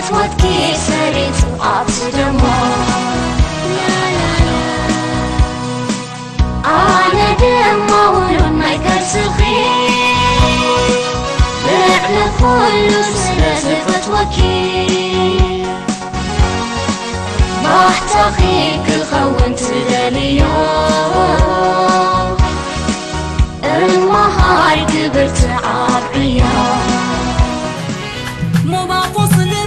فتوتك سريت أتصدمو أنا دم ولون ما يكرسخي بعنا كل سلاسل فتوكي محتخيك الخون تدليو المهار كبرت عربية مو بعفص لبي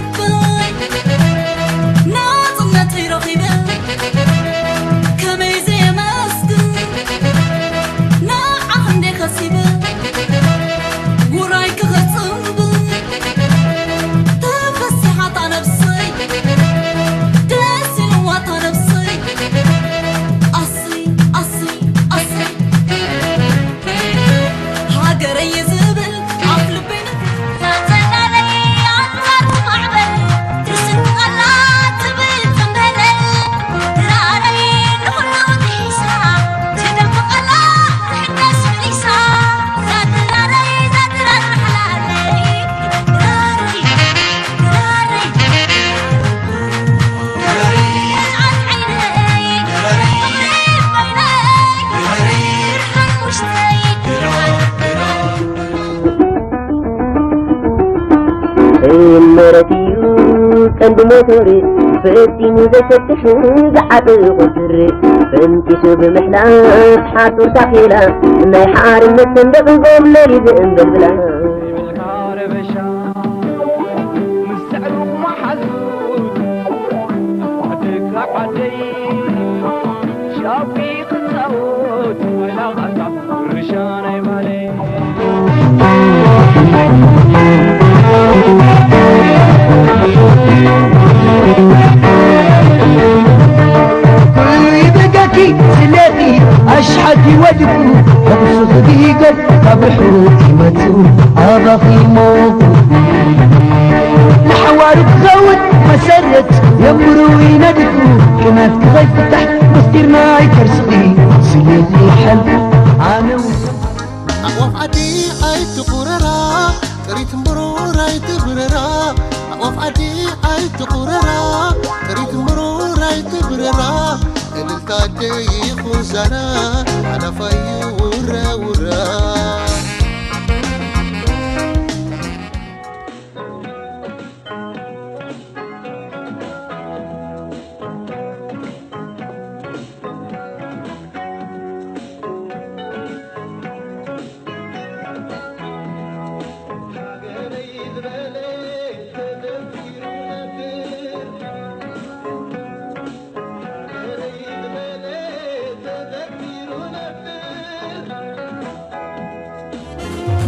ناطنة رغبة كميزي مسكن ناع عندي خسيبة ورايك غصب تفسي حطا نفسي داسي الوطا نفسي أصي أصي أصي هاجري زبل عفل بين مرتيو كان بموتوري فتي مزفتش قعد غفري فانتي شوف محلاه حاطور تحيلة ما يحارم نتندق قوم ليلي زين بالبلا شافي قصوت ولا غطا رشاني مالي كل يبقاكي سلاتي أشحتي وجهه أبسط دقيقة قبل حروتي متسوق هذا في موقف الحوارب غوت مسرت يمروا يندفوا كما تغيب تحت مستير معي كرسقي سلاتي حل أنا أقوف عدي أي تقررا تريد مرور أي تبررا أقوف عدي أي تقررا تريد مرور أي تبررا التادي خوزانا على في ورا ورا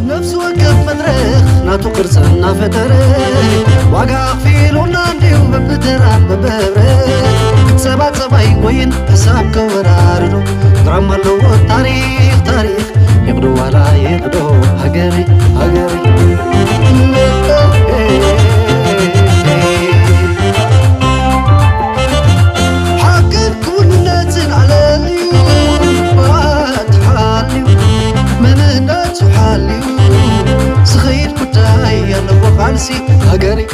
نفس وقف مدرخ ناتو قرصنا فتره واقع فيلونا نديوم ببترا بببره كتسبات سباي وين حساب كوراردو دراما لو تاريخ تاريخ يقدو ولا يقدو هقري هقري حقك كل على اليوم واتحالي منهنات حالي سخير كتاي أنا وخالسي هقري